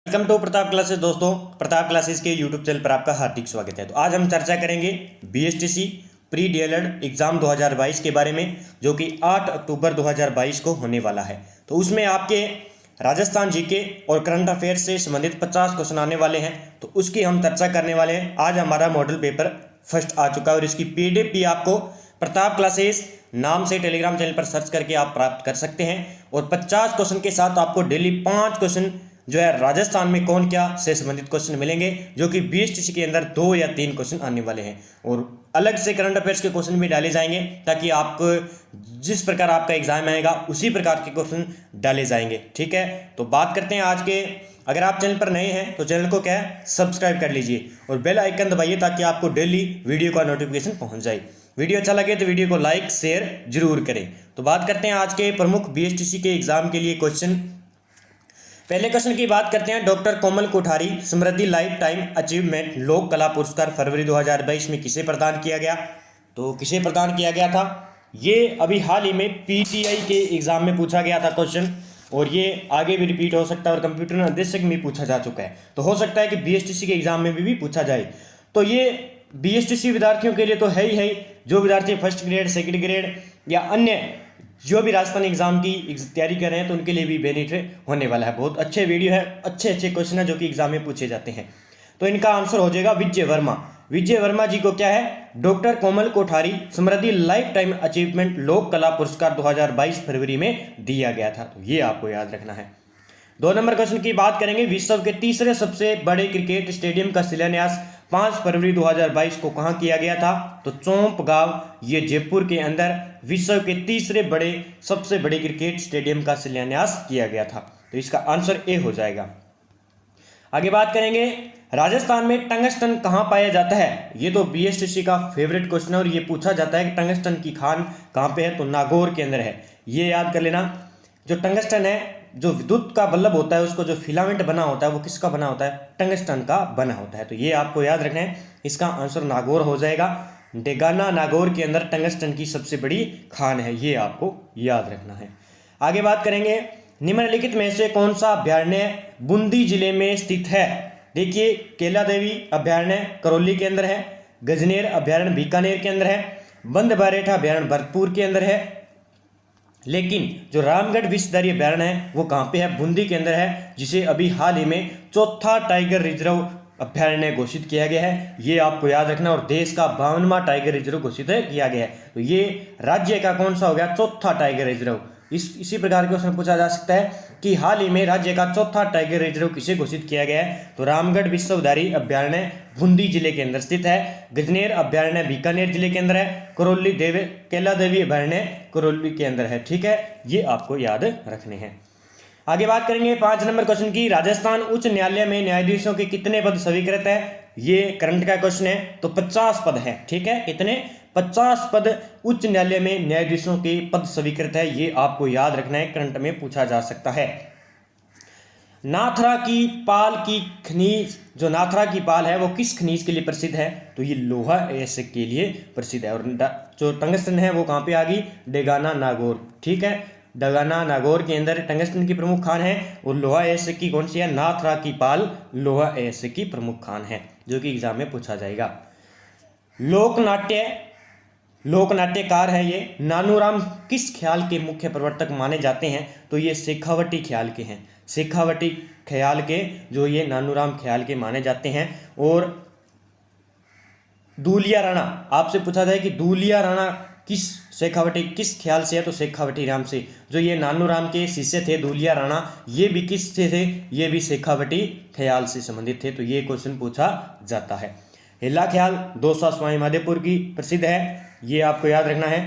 Welcome to Pratap classes. दोस्तों, Pratap classes के YouTube channel पर आपका हार्दिक स्वागत है। तो आज हम चर्चा करेंगे बीएसटीसी प्री डीएलएड एग्जाम 2022 के बारे में, जो कि 8 अक्टूबर 2022 को होने वाला है। तो उसमें आपके राजस्थान जीके और करंट अफेयर्स से संबंधित 50 क्वेश्चन आने वाले हैं, तो उसकी हम चर्चा करने वाले हैं। आज हमारा मॉडल पेपर फर्स्ट आ चुका है और इसकी पीडीएफ भी आपको प्रताप क्लासेस नाम से टेलीग्राम चैनल पर सर्च करके आप प्राप्त कर सकते हैं। और 50 क्वेश्चन के साथ आपको डेली 5 क्वेश्चन जो है राजस्थान में कौन क्या से संबंधित क्वेश्चन मिलेंगे, जो कि बीएसटीसी के अंदर 2 या 3 क्वेश्चन आने वाले हैं। और अलग से करंट अफेयर्स के क्वेश्चन भी डाले जाएंगे, ताकि आपको जिस प्रकार आपका एग्जाम आएगा उसी प्रकार के क्वेश्चन डाले जाएंगे। ठीक है, तो बात करते हैं आज के। अगर आप चैनल पर नए हैं तो चैनल को क्या है, सब्सक्राइब कर लीजिए और बेल आइकन दबाइए, ताकि आपको डेली वीडियो का नोटिफिकेशन पहुंच जाए। वीडियो अच्छा लगे तो वीडियो को लाइक शेयर जरूर करें। तो बात करते हैं आज के प्रमुख बीएसटीसी के एग्जाम के लिए क्वेश्चन। पहले क्वेश्चन की बात करते हैं। डॉक्टर कोमल कोठारी समृद्धि लाइफ टाइम अचीवमेंट लोक कला पुरस्कार फरवरी 2022 में किसे प्रदान किया गया? तो किसे प्रदान किया गया था? ये अभी हाल ही में पीटीआई के एग्जाम में पूछा गया था क्वेश्चन, और ये आगे भी रिपीट हो सकता है और कंप्यूटर निर्देशक में पूछा जा चुका है। तो हो सकता है कि बीएसटीसी के एग्जाम में भी पूछा जाए। तो ये बीएसटीसी विद्यार्थियों के लिए तो है ही है। जो विद्यार्थी फर्स्ट ग्रेड, सेकंड ग्रेड या अन्य जो भी राजस्थान एग्जाम की तैयारी कर रहे हैं, तो उनके लिए भी बेनिफिट होने वाला है। बहुत अच्छे वीडियो है, अच्छे क्वेश्चन है जो कि एग्जाम में पूछे जाते हैं। तो इनका आंसर हो जाएगा विजय वर्मा। विजय वर्मा जी को क्या है, डॉक्टर कोमल कोठारी समृद्धि लाइफ टाइम अचीवमेंट लोक कला पुरस्कार 2022 फरवरी में दिया गया था। तो ये आपको याद रखना है। 2 नंबर क्वेश्चन की बात करेंगे। विश्व के तीसरे सबसे बड़े क्रिकेट स्टेडियम का शिलान्यास 5 फरवरी 2022 को कहां किया गया था? तो चौंप गांव, ये जयपुर के अंदर विश्व के तीसरे सबसे बड़े क्रिकेट स्टेडियम का शिलान्यास किया गया था। तो इसका आंसर ए हो जाएगा। आगे बात करेंगे, राजस्थान में टंगस्टन कहां पाया जाता है? ये तो बीएसटीसी का फेवरेट क्वेश्चन है और ये पूछा जाता है कि टंगस्टन की खान कहां पे है? तो नागौर के अंदर है। ये याद कर लेना। जो टंगस्टन है, जो विद्युत का बल्ब होता है, उसको जो फिलामेंट बना होता है वो किसका बना होता है? टंगस्टन का बना होता है। तो ये आपको याद रखना है। इसका आंसर नागौर हो जाएगा। डेगाना नागौर के अंदर टंगस्टन की सबसे बड़ी खान है, ये आपको याद रखना है। आगे बात करेंगे, निम्नलिखित में से कौन सा अभ्यारण्य बूंदी जिले में स्थित है? देखिए, केला देवी अभ्यारण्य करौली के अंदर है, गजनेर अभ्यारण्य बीकानेर के अंदर है, बंद बारेठा अभ्यारण्य भरतपुर के अंदर है, लेकिन जो रामगढ़ विषधारी अभ्यारण्य है वो कहाँ पे है? बूंदी के अंदर है, जिसे अभी हाल ही में चौथा टाइगर रिजर्व अभ्यारण्य घोषित किया गया है। ये आपको याद रखना। और देश का 52वां टाइगर रिजर्व घोषित किया गया है। तो ये राज्य का कौन सा हो गया? चौथा टाइगर रिजर्व। इसी प्रकार के क्वेश्चन पूछा जा सकता है कि हाल ही में राज्य का चौथा टाइगर रिजर्व किसे घोषित किया गया है? तो रामगढ़ विश्वधारी अभ्यारण्य बूंदी जिले के अंदर स्थित है, गजनेर अभ्यारण्य बीकानेर जिले के अंदर है, केला देवी अभ्यारण्य करौली के अंदर है। ठीक है, ये आपको याद रखने हैं। आगे बात करेंगे 5 नंबर क्वेश्चन की। राजस्थान उच्च न्यायालय में न्यायाधीशों के कितने पद स्वीकृत है? ये करंट का क्वेश्चन है। तो 50 पद है। ठीक है, कितने? 50 पद उच्च न्यायालय में न्यायाधीशों के पद स्वीकृत है। ये आपको याद रखना है, करंट में पूछा जा सकता है। नाथरा की पाल की खनिज, जो नाथरा की पाल है वो किस खनिज के लिए प्रसिद्ध है? तो ये लोहा ऐसे के लिए प्रसिद्ध है। और जो टंगस्टन है वो कहाँ पे आ गई? डेगाना नागौर। ठीक है, डेगाना नागौर के अंदर टंगस्टन की प्रमुख खान है। और लोहा ऐसे की कौन सी है? नाथरा की पाल लोहा ऐसे की प्रमुख खान है, जो कि एग्जाम में पूछा जाएगा। लोकनाट्यकार है ये। नानूराम किस ख्याल के मुख्य प्रवर्तक माने जाते हैं? तो ये शेखावटी ख्याल के हैं। शेखावटी ख्याल के जो ये नानूराम ख्याल के माने जाते हैं। और दूलिया राणा, आपसे पूछा जाए कि दूलिया राणा शेखावटी किस ख्याल से है? तो शेखावटी राम से। जो ये नानूराम के शिष्य थे दूलिया राणा, ये भी किस से थे? ये भी शेखावटी ख्याल से संबंधित थे। तो ये क्वेश्चन पूछा जाता है। हिला ख्याल दौसा सवाई माधोपुर की प्रसिद्ध है, ये आपको याद रखना है।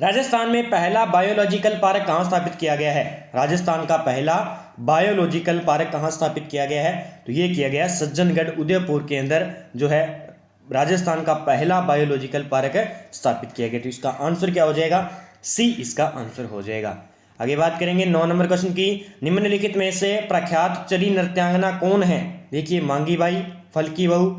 राजस्थान में पहला बायोलॉजिकल पार्क कहाँ स्थापित किया गया है? राजस्थान का पहला बायोलॉजिकल पार्क कहाँ स्थापित किया गया है? तो ये किया गया सज्जनगढ़ उदयपुर के अंदर, जो है राजस्थान का पहला बायोलॉजिकल पार्क स्थापित किया गया। तो इसका आंसर क्या हो जाएगा? सी इसका आंसर हो जाएगा। आगे बात करेंगे 9 नंबर क्वेश्चन की। निम्नलिखित में से प्रख्यात चरी नृत्यांगना कौन है? देखिए, मांगी बाई, फलकी बहू,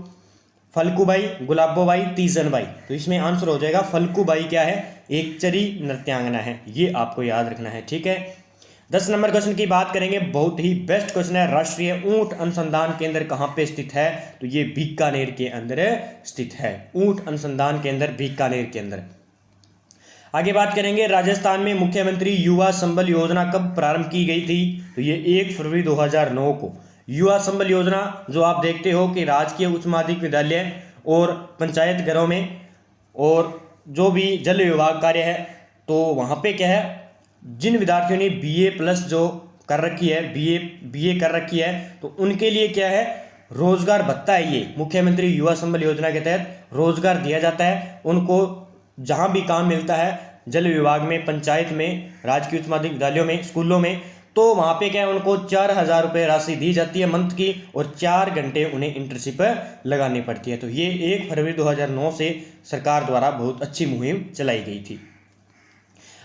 फल्कूबाई, गुलाबोबाई, तीजनबाई। तो इसमें आंसर हो जाएगा फल्कूबाई क्या है? एक चरी नृत्यांगना है। ये आपको याद रखना है। ठीक है, 10 नंबर क्वेश्चन की बात करेंगे, बहुत ही बेस्ट क्वेश्चन है। राष्ट्रीय ऊंट अनुसंधान केंद्र कहाँ पे स्थित है? तो ये बीकानेर के अंदर स्थित है। ऊंट अनुसंधान केंद्र बीकानेर के अंदर। आगे बात करेंगे, राजस्थान में मुख्यमंत्री युवा संबल योजना कब प्रारंभ की गई थी? तो ये 1 फरवरी 2009 को। युवा संबल योजना जो आप देखते हो कि राजकीय उच्च माध्यमिक विद्यालय और पंचायत घरों में और जो भी जल विभाग कार्य है, तो वहाँ पे क्या है, जिन विद्यार्थियों ने बीए प्लस जो कर रखी है, बीए कर रखी है, तो उनके लिए क्या है, रोजगार भत्ता है। ये मुख्यमंत्री युवा संबल योजना के तहत रोजगार दिया जाता है उनको। जहाँ भी काम मिलता है जल विभाग में, पंचायत में, राजकीय उच्च माध्यमिक विद्यालयों में, स्कूलों में, तो वहाँ पे क्या है, उनको 4,000 रुपये राशि दी जाती है मंथ की, और 4 घंटे उन्हें इंटर्नशिप लगानी पड़ती है। तो ये 1 फरवरी 2009 से सरकार द्वारा बहुत अच्छी मुहिम चलाई गई थी।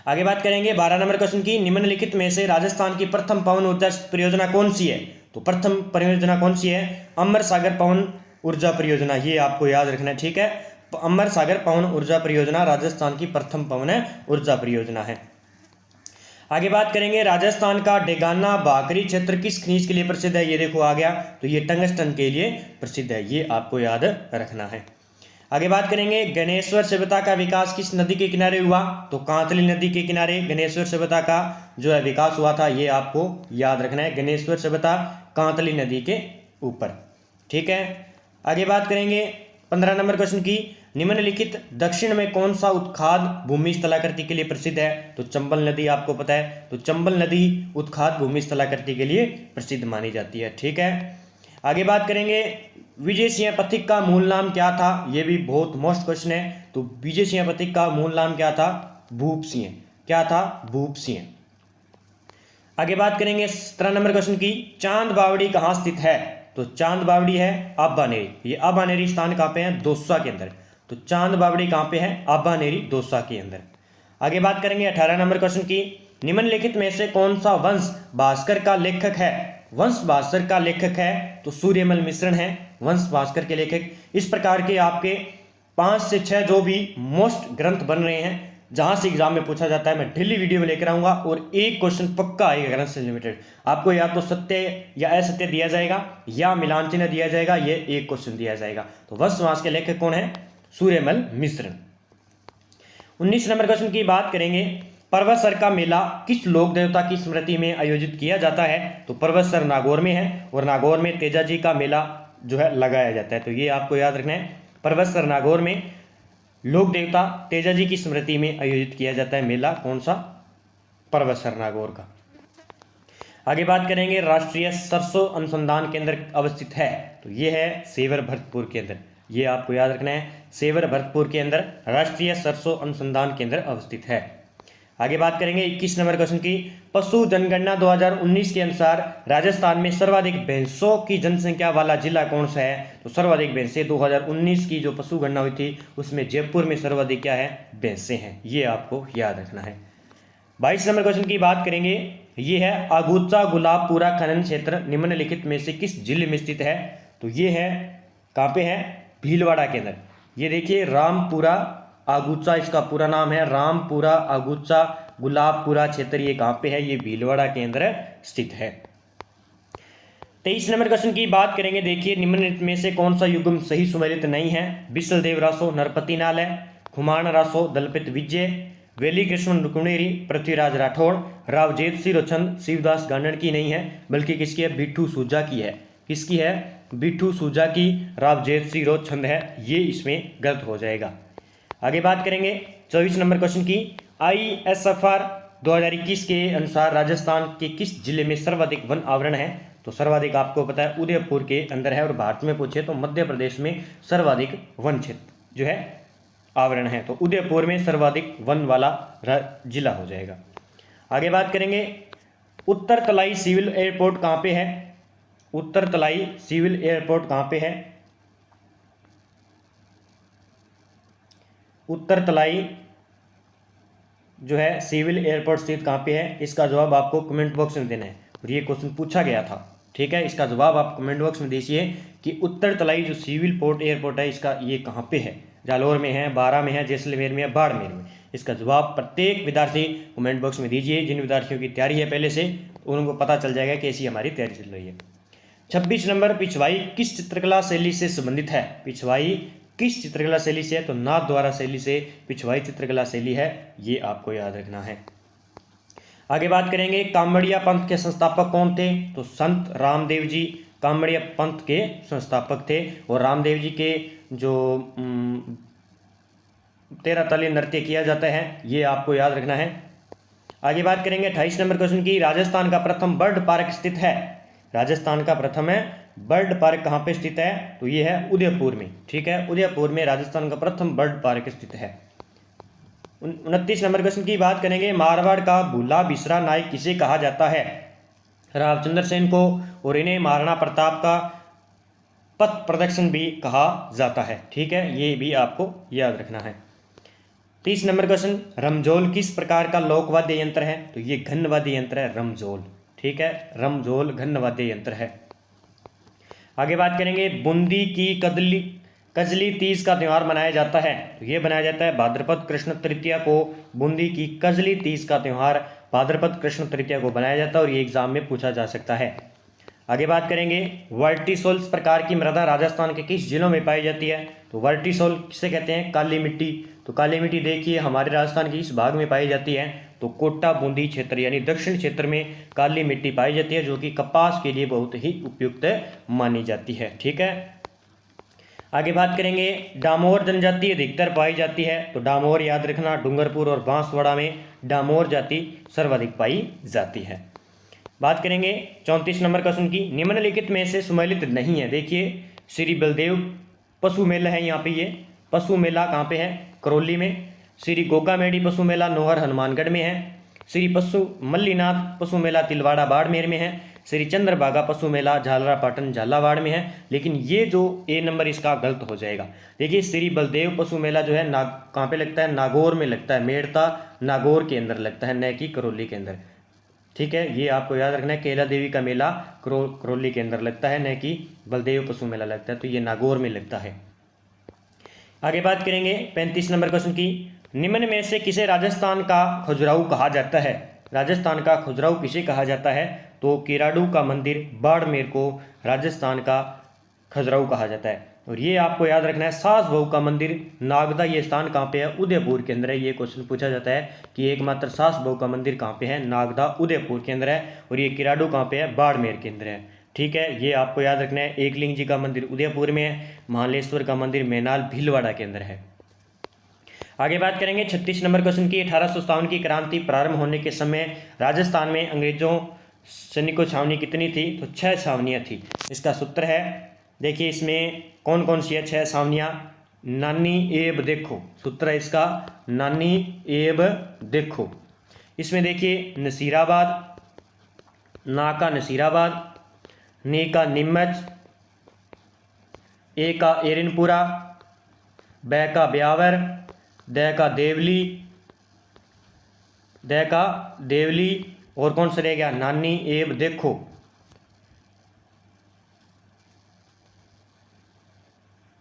आगे बात करेंगे 12 नंबर क्वेश्चन की, निम्नलिखित में से राजस्थान की प्रथम पवन ऊर्जा परियोजना कौन सी है? तो प्रथम परियोजना कौन सी है? अमर सागर पवन ऊर्जा परियोजना। ये आपको याद रखना है, ठीक है। अमर सागर पवन ऊर्जा परियोजना राजस्थान की प्रथम पवन ऊर्जा परियोजना है। आगे बात करेंगे, राजस्थान का डेगाना भाकरी क्षेत्र किस खनिज के लिए प्रसिद्ध है? ये देखो आ गया, तो ये टंगस्टन के लिए प्रसिद्ध है। ये आपको याद रखना है। आगे बात करेंगे, गणेश्वर सभ्यता का विकास किस नदी के किनारे हुआ? तो कांतली नदी के किनारे गणेश्वर सभ्यता का जो है विकास हुआ था। ये आपको याद रखना है, गणेश्वर सभ्यता कांतली नदी के ऊपर, ठीक है। आगे बात करेंगे 15 नंबर क्वेश्चन की, निम्नलिखित दक्षिण में कौन सा उत्खाद भूमि स्थलाकृति के लिए प्रसिद्ध है? तो चंबल नदी आपको पता है, तो चंबल नदी उत्खाद भूमि स्थलाकृति के लिए प्रसिद्ध मानी जाती है, ठीक है। आगे बात करेंगे, विजय सिंह पथिक का मूल नाम क्या था? ये भी बहुत मोस्ट क्वेश्चन है। तो विजय सिंह पथिक का मूल नाम क्या था? भूप सिंह। क्या था? भूप सिंह। आगे बात करेंगे 17 नंबर क्वेश्चन की, चांद बावड़ी कहाँ स्थित है? तो चांद बावड़ी है आबानेरी। ये आबानेरी स्थान कहाँ पे है? दौसा के अंदर। तो चांद बावड़ी कहाँ पे है? आबानेरी दौसा के अंदर। आगे बात करेंगे 18 नंबर क्वेश्चन की, निम्नलिखित में से कौन सा वंश भास्कर का लेखक है? वंश भास्कर का लेखक है तो सूर्यमल मिश्रण है वंश भास्कर के लेखक। इस प्रकार के आपके 5 से 6 जो भी मोस्ट ग्रंथ बन रहे हैं जहां से एग्जाम में पूछा जाता है, मैं डेली वीडियो में लेकर आऊंगा और एक क्वेश्चन पक्का आएगा ग्रंथ से रिलेटेड। आपको या तो सत्य या असत्य दिया जाएगा या मिलान चिन्ह दिया जाएगा, ये एक क्वेश्चन दिया जाएगा। तो वंश भास्कर के लेखक कौन है? सूर्यमल मिश्रण। 19 नंबर क्वेश्चन की बात करेंगे, पर्वतसर का मेला किस लोक देवता की स्मृति में आयोजित किया जाता है? तो पर्वतसर नागौर में है और नागौर में तेजाजी का मेला जो है लगाया जाता है। तो ये आपको याद रखना है, पर्वतसर नागौर में लोक देवता तेजाजी की स्मृति में आयोजित किया जाता है मेला। कौन सा? पर्वतसर नागौर का। आगे बात करेंगे, राष्ट्रीय सरसों अनुसंधान केंद्र अवस्थित है? तो ये है सेवर भरतपुर के अंदर। ये आपको याद रखना है, सेवर भरतपुर के अंदर राष्ट्रीय सरसों अनुसंधान केंद्र अवस्थित है। आगे बात करेंगे 21 नंबर क्वेश्चन की, पशु जनगणना 2019 के अनुसार राजस्थान में सर्वाधिक भैंसों की जनसंख्या वाला जिला कौन सा है? तो सर्वाधिक भैंसें 2019 की जो पशु गणना हुई थी उसमें जयपुर में सर्वाधिक क्या है? भैंसें हैं। ये आपको याद रखना है। 22 नंबर क्वेश्चन की बात करेंगे, ये है आगुचा गुलाबपुरा खनन क्षेत्र निम्नलिखित में से किस जिले में स्थित है? तो ये है कहाँ पे है? भीलवाड़ा के अंदर। ये देखिए रामपुरा आगुचा, इसका पूरा नाम है रामपुरा आगुचा गुलाबपुरा क्षेत्र। ये कहाँ पे है? ये भीलवाड़ा के अंदर स्थित है। 23 नंबर क्वेश्चन की बात करेंगे, देखिए निम्नलिखित में से कौन सा युग्म सही सुमेलित नहीं है? बिसलदेव रासो नरपति नाल है, खुमान रासो दलपत विजय, वेली कृष्ण रुक्मिणी पृथ्वीराज राठौड़, राव जेत सिंह रोचंद शिवदास गांडण की नहीं है, बल्कि किसकी है? बिट्ठू सूजा की है। किसकी है? बिट्ठू सूजा की, राव जेत सिंह रोचंद है। ये इसमें गलत हो जाएगा। आगे बात करेंगे 24 नंबर क्वेश्चन की, ISFR 2021 के अनुसार राजस्थान के किस जिले में सर्वाधिक वन आवरण है? तो सर्वाधिक आपको पता है उदयपुर के अंदर है, और भारत में पूछे तो मध्य प्रदेश में सर्वाधिक वन क्षेत्र जो है आवरण है। तो उदयपुर में सर्वाधिक वन वाला जिला हो जाएगा। आगे बात करेंगे, उत्तर तलाई सिविल एयरपोर्ट कहाँ पे है? उत्तर तलाई सिविल एयरपोर्ट कहाँ पे है? उत्तर तलाई जो है सिविल एयरपोर्ट स्थित कहाँ पे है? इसका जवाब आपको कमेंट बॉक्स में देना है, और ये क्वेश्चन पूछा गया था, ठीक है। इसका जवाब आप कमेंट बॉक्स में दीजिए कि उत्तर तलाई जो सिविल पोर्ट एयरपोर्ट है इसका ये कहाँ पे है? जालौर में है, बारा में है, जैसलमेर में है, बाड़मेर में। इसका जवाब प्रत्येक विद्यार्थी कमेंट बॉक्स में दीजिए। जिन विद्यार्थियों की तैयारी है पहले से, उनको पता चल जाएगा कैसी हमारी तैयारी चल रही है। 26 नंबर, पिछवाई किस चित्रकला शैली से संबंधित है? पिछवाई किस चित्रकला शैली से है? तो नाथ द्वारा शैली से पिछवाई चित्रकला शैली है, ये आपको याद रखना है। आगे बात करेंगे, कामड़िया पंथ के संस्थापक कौन थे? तो संत रामदेव जी कामड़िया पंथ के संस्थापक थे। और रामदेव जी के जो 13 ताली नृत्य किया जाता है, ये आपको याद रखना है। आगे बात करेंगे 28 नंबर क्वेश्चन की, राजस्थान का प्रथम बर्ड पार्क स्थित है? राजस्थान का प्रथम है बर्ड पार्क कहाँ पे स्थित है? तो ये है उदयपुर में। ठीक है, उदयपुर में राजस्थान का प्रथम बर्ड पार्क स्थित है। 29 नंबर क्वेश्चन की बात करेंगे, मारवाड़ का भूला बिसरा नायक किसे कहा जाता है? रामचंद्र सेन को, और इन्हें महाराणा प्रताप का पथ प्रदर्शन भी कहा जाता है। ठीक है, ये भी आपको याद रखना है। 30 नंबर क्वेश्चन, रमझोल किस प्रकार का लोकवाद्य यंत्र है? तो ये घन वाद्य यंत्र है रमझोल। ठीक है, रमझोल घन वाद्य यंत्र है। आगे बात करेंगे, बूंदी की कजली तीज का त्यौहार मनाया जाता है? तो ये मनाया जाता है भाद्रपद कृष्ण तृतीया को। बूंदी की कजली तीज का त्यौहार भाद्रपद कृष्ण तृतीया को मनाया जाता है, और ये एग्जाम में पूछा जा सकता है। आगे बात करेंगे, वर्टिसोल्स प्रकार की मृदा राजस्थान के किस जिलों में पाई जाती है? तो वर्टिसोल किसे कहते हैं? काली मिट्टी। तो काली मिट्टी देखिए हमारे राजस्थान के इस भाग में पाई जाती है, तो कोटा बूंदी क्षेत्र यानी दक्षिण क्षेत्र में काली मिट्टी पाई जाती है, जो कि कपास के लिए बहुत ही उपयुक्त मानी जाती है। ठीक है, आगे बात करेंगे, डामोर जनजाति अधिकतर पाई जाती है? तो डामोर याद रखना, डूंगरपुर और बांसवाड़ा में डामोर जाति सर्वाधिक पाई जाती है। बात करेंगे 34 नंबर क्वेश्चन की, निम्नलिखित में से सुमेलित नहीं है। देखिए, श्री बलदेव पशु मेला है, यहाँ पे ये पशु मेला कहाँ पे है? करौली में। श्री गोगामेड़ी पशु मेला नोहर हनुमानगढ़ में है। श्री पशु मल्लीनाथ पशु मेला तिलवाड़ा बाड़मेर में है। श्री चंद्रभागा पशु मेला झालरापाटन झालावाड़ में है। लेकिन ये जो ए नंबर इसका गलत हो जाएगा। देखिए, श्री बलदेव पशु मेला जो है कहाँ पे लगता है? नागौर में लगता है, मेड़ता नागौर के अंदर लगता है, न कि करौली के अंदर। ठीक है, ये आपको याद रखना है, केला देवी का मेला करौली के अंदर लगता है, न कि बलदेव पशु मेला लगता है, तो ये नागौर में लगता है। आगे बात करेंगे 35 नंबर क्वेश्चन की, निम्न में से किसे राजस्थान का खजुराहो कहा जाता है? राजस्थान का खजुराहो किसे कहा जाता है? तो किराडू का मंदिर बाड़मेर को राजस्थान का खजुराहो कहा जाता है। और ये आपको याद रखना है, सास बहू का मंदिर नागदा, ये स्थान कहाँ पे है? उदयपुर के अंदर है। ये क्वेश्चन पूछा जाता है कि एकमात्र सास बहू का मंदिर कहाँ पे है? नागदा उदयपुर के अंदर है। और ये किराडू कहाँ पे है? बाड़मेर के अंदर है। ठीक है, ये आपको याद रखना है। एकलिंग जी का मंदिर उदयपुर में है। महालेश्वर का मंदिर मैनाल भीलवाड़ा के अंदर है। आगे बात करेंगे 36 नंबर क्वेश्चन की, 1857 की क्रांति प्रारंभ होने के समय राजस्थान में अंग्रेजों सैनिकों छावनी कितनी थी? तो 6 छावनियाँ थी। इसका सूत्र है, देखिए इसमें कौन कौन सी है 6 छावनियाँ? नानी एब देखो, सूत्र है इसका नानी एब देखो। इसमें देखिए नसीराबाद, ना का नसीराबाद, नी का नीमच, ए का एरनपुरा, बै का ब्यावर, द का देवली, द का देवली, और कौन सा रह गया? नानी एब देखो।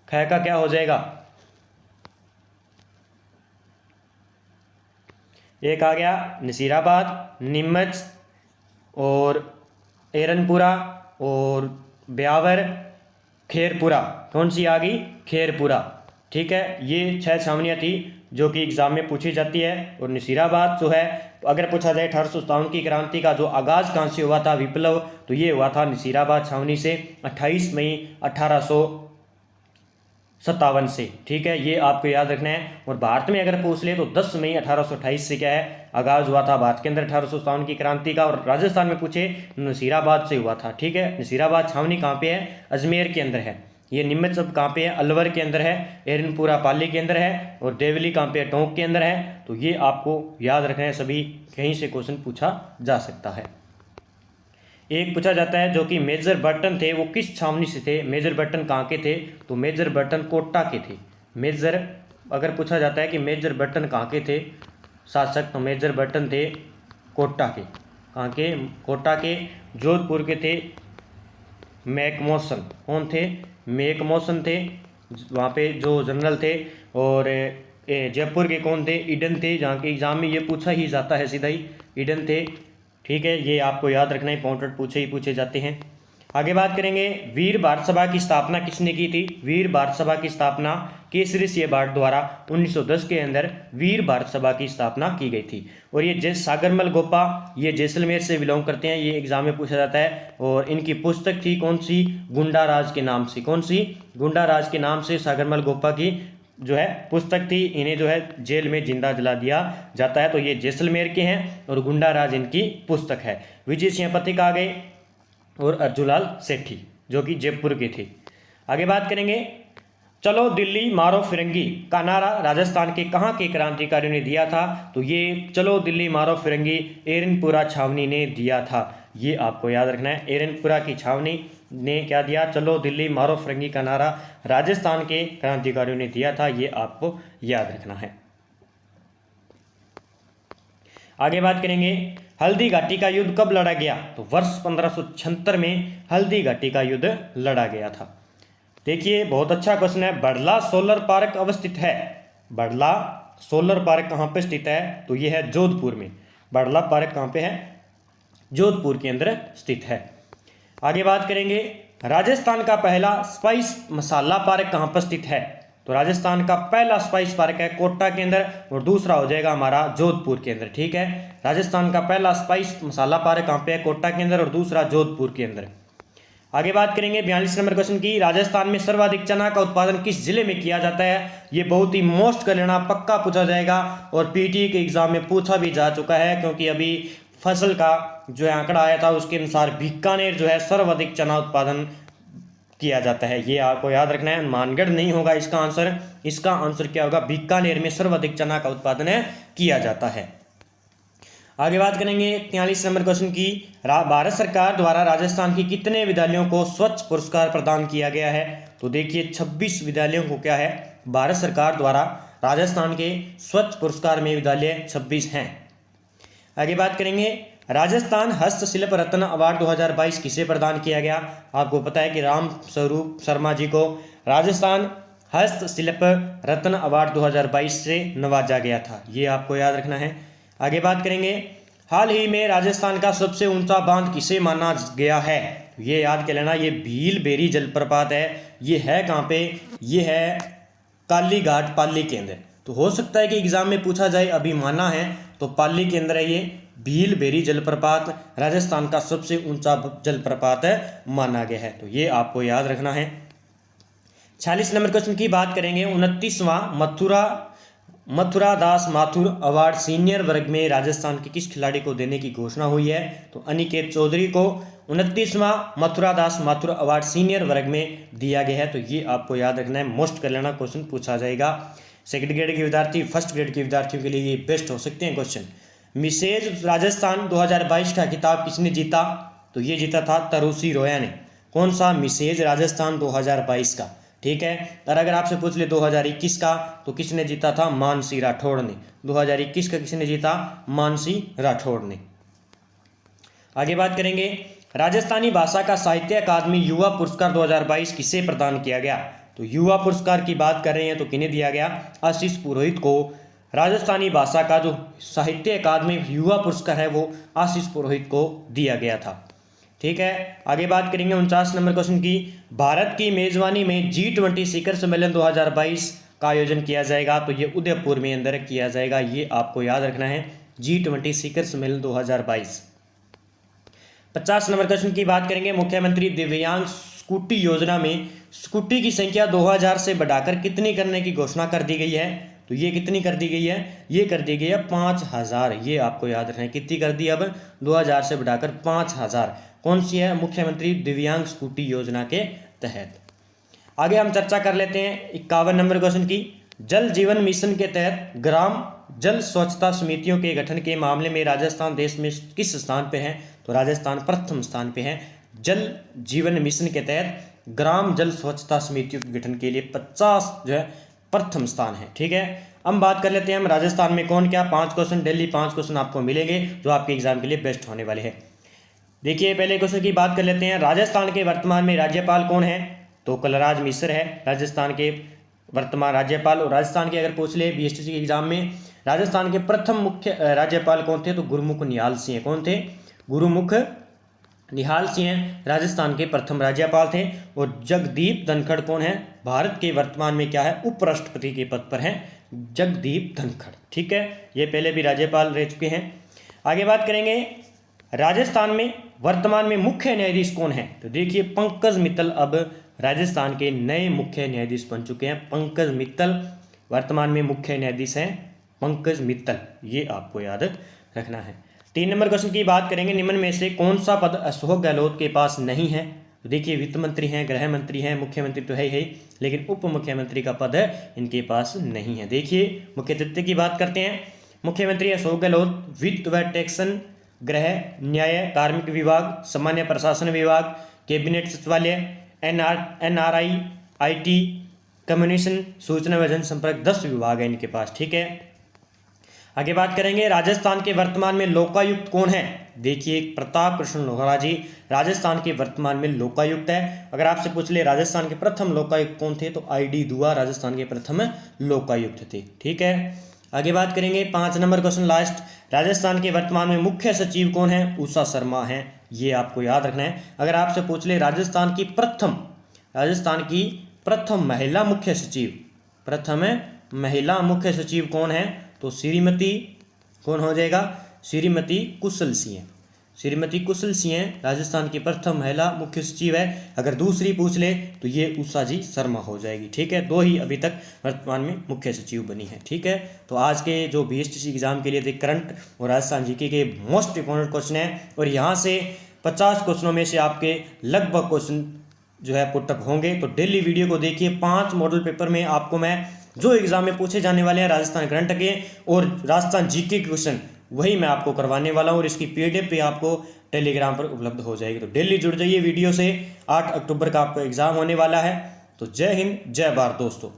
ख का क्या हो जाएगा? एक आ गया नसीराबाद, नीमच और एरनपुरा और ब्यावर, खेरपुरा। कौन सी आ गई? खेरपुरा। ठीक है, ये 6 छावनियाँ थी जो कि एग्जाम में पूछी जाती है। और नसीराबाद जो है, तो अगर पूछा जाए 1857 की क्रांति का जो आगाज कहाँ से हुआ था विप्लव, तो ये हुआ था नसीराबाद छावनी से 28 मई 1857 से। ठीक है, ये आपको याद रखना है। और भारत में अगर पूछ ले तो 10 मई 1828 से क्या है? आगाज हुआ था भारत के अंदर 1857 की क्रांति का। और राजस्थान में पूछे नसीराबाद से हुआ था। ठीक है, नसीराबाद छावनी कहाँ पे है? अजमेर के अंदर है। ये नीमच सब कहाँ पे है? अलवर के अंदर है। एरनपुरा पाली के अंदर है। और देवली कहाँ पे है? टोंक के अंदर है। तो ये आपको याद रखना है, सभी कहीं से क्वेश्चन पूछा जा सकता है। एक पूछा जाता है जो कि मेजर बर्टन थे, वो किस छावनी से थे? मेजर बर्टन कहाँ के थे? तो मेजर बर्टन कोटा के थे। मेजर अगर पूछा जाता है कि मेजर बर्टन कहाँ के थे शासक, तो मेजर बर्टन थे कोटा के। कहाँ के? कोटा के। जोधपुर के थे मैकमोसन। कौन थे? मैकमोसन थे वहाँ पे जो जनरल थे। और जयपुर के कौन थे? ईडन थे, जहाँ के एग्जाम में ये पूछा ही जाता है सीधा ही, ईडन थे। ठीक है, ये आपको याद रखना है, इंपॉर्टेंट पूछे जाते हैं। आगे बात करेंगे, वीर भारत सभा की स्थापना किसने की थी? वीर भारत सभा की स्थापना केसरी सिंह भाट द्वारा 1910 के अंदर वीर भारत सभा की स्थापना की गई थी। और ये सागरमल गोपा, ये जैसलमेर से बिलोंग करते हैं, ये एग्जाम में पूछा जाता है। और इनकी पुस्तक थी कौन सी? गुंडा राज के नाम से। कौन सी? गुंडा राज के नाम से सागरमल गोपा की जो है पुस्तक थी। इन्हें जो है जेल में जिंदा जला दिया जाता है। तो ये जैसलमेर के हैं और गुंडा राज इनकी पुस्तक है। विजय सिंह पथिक आ गए और अर्जुलाल सेठी जो कि जयपुर के थे। आगे बात करेंगे, चलो दिल्ली मारो फिरंगी का नारा राजस्थान के कहाँ के क्रांतिकारियों ने दिया था? तो ये चलो दिल्ली मारो फिरंगी एरनपुरा छावनी ने दिया था। ये आपको याद रखना है, एरनपुरा की छावनी ने क्या दिया? चलो दिल्ली मारो फिरंगी का नारा राजस्थान के क्रांतिकारियों ने दिया था। ये आपको याद रखना है। आगे बात करेंगे, हल्दी घाटी का युद्ध कब लड़ा गया? तो वर्ष 1576 में हल्दी घाटी का युद्ध लड़ा गया था। देखिए, बहुत अच्छा क्वेश्चन है। बड़ला सोलर पार्क अवस्थित है। बड़ला सोलर पार्क कहाँ पे स्थित है? तो ये है जोधपुर में। बड़ला पार्क कहाँ पे है? जोधपुर के अंदर स्थित है। आगे बात करेंगे, राजस्थान का पहला स्पाइस मसाला पार्क कहाँ पर स्थित है? तो राजस्थान का पहला स्पाइस पार्क है कोटा के अंदर और दूसरा हो जाएगा हमारा जोधपुर के अंदर। ठीक है, राजस्थान का पहला स्पाइस मसाला पार्क कहाँ पे है? कोटा के अंदर और दूसरा जोधपुर के अंदर। आगे बात करेंगे 42 नंबर क्वेश्चन की, राजस्थान में सर्वाधिक चना का उत्पादन किस जिले में किया जाता है? ये बहुत ही मोस्ट कर लेना, पक्का पूछा जाएगा और पीटी के एग्जाम में पूछा भी जा चुका है, क्योंकि अभी फसल का जो है आंकड़ा आया था उसके अनुसार बीकानेर जो है सर्वाधिक चना उत्पादन किया जाता है। ये आपको याद रखना है, मानगढ़ नहीं होगा इसका आंसर। इसका आंसर क्या होगा? बीकानेर में सर्वाधिक चना का उत्पादन किया जाता है। आगे बात करेंगे 43 नंबर क्वेश्चन की, भारत सरकार द्वारा राजस्थान की कितने विद्यालयों को स्वच्छ पुरस्कार प्रदान किया गया है? तो देखिए 26 विद्यालयों को क्या है भारत सरकार द्वारा राजस्थान के स्वच्छ पुरस्कार में विद्यालय 26 हैं। आगे बात करेंगे, राजस्थान हस्तशिल्प रत्न अवार्ड 2022 किसे प्रदान किया गया? आपको पता है कि राम स्वरूप शर्मा जी को राजस्थान हस्तशिल्प रत्न अवार्ड 2022 से नवाजा गया था। ये आपको याद रखना है। आगे बात करेंगे, हाल ही में राजस्थान का सबसे ऊंचा बांध किसे माना गया है? ये याद कर लेना, ये भील बेरी जलप्रपात है। ये है कहाँ पे? ये है काली घाट पाली के अंदर। तो हो सकता है कि एग्जाम में पूछा जाए, अभी माना है तो पाली के अंदर है ये भील बेरी जलप्रपात, राजस्थान का सबसे ऊंचा जलप्रपात माना गया है। तो ये आपको याद रखना है। 46 नंबर क्वेश्चन की बात करेंगे, 29वां मथुरा दास माथुर अवार्ड सीनियर वर्ग में राजस्थान के किस खिलाड़ी को देने की घोषणा हुई है? तो अनिकेत चौधरी को 29वां मथुरा दास माथुर अवार्ड सीनियर वर्ग में दिया गया है। तो ये आपको याद रखना है, मोस्ट कर लेना, क्वेश्चन पूछा जाएगा। सेकंड ग्रेड के विद्यार्थी, फर्स्ट ग्रेड के विद्यार्थियों के लिए ये बेस्ट हो सकते हैं क्वेश्चन। मिसेज राजस्थान 2022 का खिताब किसने जीता? तो ये जीता था तरुषि रोया ने। कौन सा? मिसेज राजस्थान 2022 का। ठीक है, और अगर आपसे पूछ ले 2021 का, तो किसने जीता था? मानसी राठौड़ ने। 2021 का किसने जीता? मानसी राठौड़ ने। आगे बात करेंगे, राजस्थानी भाषा का साहित्य अकादमी युवा पुरस्कार 2022 किसे प्रदान किया गया? तो युवा पुरस्कार की बात कर रहे हैं तो किन्हें दिया गया? आशीष पुरोहित को। राजस्थानी भाषा का जो साहित्य अकादमी युवा पुरस्कार है वो आशीष पुरोहित को दिया गया था। ठीक है, आगे बात करेंगे 49 नंबर क्वेश्चन की, भारत की मेजबानी में G20 शिखर सम्मेलन 2022 का आयोजन किया जाएगा। तो ये उदयपुर में अंदर किया जाएगा। ये आपको याद रखना है, G20 शिखर सम्मेलन 2022। 50 नंबर क्वेश्चन की बात करेंगे, मुख्यमंत्री दिव्यांग स्कूटी योजना में स्कूटी की संख्या 2000 से बढ़ाकर कितनी करने की घोषणा कर दी गई है? तो ये कितनी कर दी गई है? ये कर दी गई है 5000। ये आपको याद रखना है, कितनी कर दी? अब 2000 से बढ़ाकर 5000। कौन सी है? मुख्यमंत्री दिव्यांग स्कूटी योजना के तहत। आगे हम चर्चा कर लेते हैं 51 नंबर क्वेश्चन की, जल जीवन मिशन के तहत ग्राम जल स्वच्छता समितियों के गठन के मामले में राजस्थान देश में किस स्थान पे है? तो राजस्थान प्रथम स्थान पे है। जल जीवन मिशन के तहत ग्राम जल स्वच्छता समितियों के गठन के लिए 50 जो है प्रथम स्थान है। ठीक है, हम बात कर लेते हैं हम राजस्थान में कौन क्या 5 क्वेश्चन, डेली 5 क्वेश्चन आपको मिलेंगे जो आपके एग्जाम के लिए बेस्ट होने वाले हैं। देखिए, पहले क्वेश्चन की बात कर लेते हैं, राजस्थान के वर्तमान में राज्यपाल कौन है? तो कलराज मिश्र है राजस्थान के वर्तमान राज्यपाल। और राजस्थान के अगर पूछ ले बीएसटीसी के एग्जाम में, राजस्थान के प्रथम मुख्य राज्यपाल कौन थे? तो गुरुमुख निहाल सिंह। कौन थे? गुरुमुख निहाल सिंह राजस्थान के प्रथम राज्यपाल थे। और जगदीप धनखड़ कौन है? भारत के वर्तमान में क्या है? उपराष्ट्रपति के पद पर हैं जगदीप धनखड़। ठीक है, ये पहले भी राज्यपाल रह चुके हैं। आगे बात करेंगे, राजस्थान में वर्तमान में मुख्य न्यायाधीश कौन है? तो देखिए पंकज मित्तल अब राजस्थान के नए मुख्य न्यायाधीश बन चुके हैं। पंकज मित्तल वर्तमान में मुख्य न्यायाधीश हैं, पंकज मित्तल, ये आपको याद रखना है। 3 नंबर क्वेश्चन की बात करेंगे, निम्न में से कौन सा पद अशोक गहलोत के पास नहीं है? तो देखिए वित्त मंत्री हैं, गृह मंत्री हैं, मुख्यमंत्री तो है ही, लेकिन उप मुख्यमंत्री का पद इनके पास नहीं है। देखिए मुख्य तथ्य की बात करते हैं, मुख्यमंत्री अशोक गहलोत वित्त व टैक्सन, गृह, न्याय, कार्मिक विभाग, सामान्य प्रशासन विभाग, कैबिनेट सचिवालय, NRI, IT, कम्युनिकेशन, सूचना व जनसंपर्क, 10 विभाग है इनके पास। ठीक है, आगे बात करेंगे, राजस्थान के वर्तमान में लोकायुक्त कौन है? देखिए प्रताप कृष्ण लोहरा जी राजस्थान के वर्तमान में लोकायुक्त है। अगर आपसे पूछ ले राजस्थान के प्रथम लोकायुक्त कौन थे? तो ID दुआ राजस्थान के प्रथम लोकायुक्त थे। ठीक है, आगे बात करेंगे 5 नंबर क्वेश्चन लास्ट, राजस्थान के वर्तमान में मुख्य सचिव कौन है? उषा शर्मा है, ये आपको याद रखना है। अगर आपसे पूछ ले राजस्थान की प्रथम महिला मुख्य सचिव, प्रथम महिला मुख्य सचिव कौन है? तो श्रीमती कौन हो जाएगा? श्रीमती कुशल सिंह। श्रीमती कुशल सिंह राजस्थान की प्रथम महिला मुख्य सचिव है। अगर दूसरी पूछ ले तो ये उषा जी शर्मा हो जाएगी। ठीक है, 2 ही अभी तक वर्तमान में मुख्य सचिव बनी है। ठीक है, तो आज के जो बीएसटीसी एग्जाम के लिए थे करंट और राजस्थान जीके के मोस्ट इंपॉर्टेंट क्वेश्चन है, और यहाँ से 50 क्वेश्चनों में से आपके लगभग क्वेश्चन जो है पुटअप होंगे। तो डेली वीडियो को देखिए, 5 मॉडल पेपर में आपको मैं जो एग्जाम में पूछे जाने वाले हैं राजस्थान करंट के और राजस्थान जीके के क्वेश्चन, वही मैं आपको करवाने वाला हूँ, और इसकी PDF पे आपको टेलीग्राम पर उपलब्ध हो जाएगी। तो डेली जुड़ जाइए वीडियो से। 8 अक्टूबर का आपको एग्जाम होने वाला है। तो जय हिंद, जय भारत दोस्तों।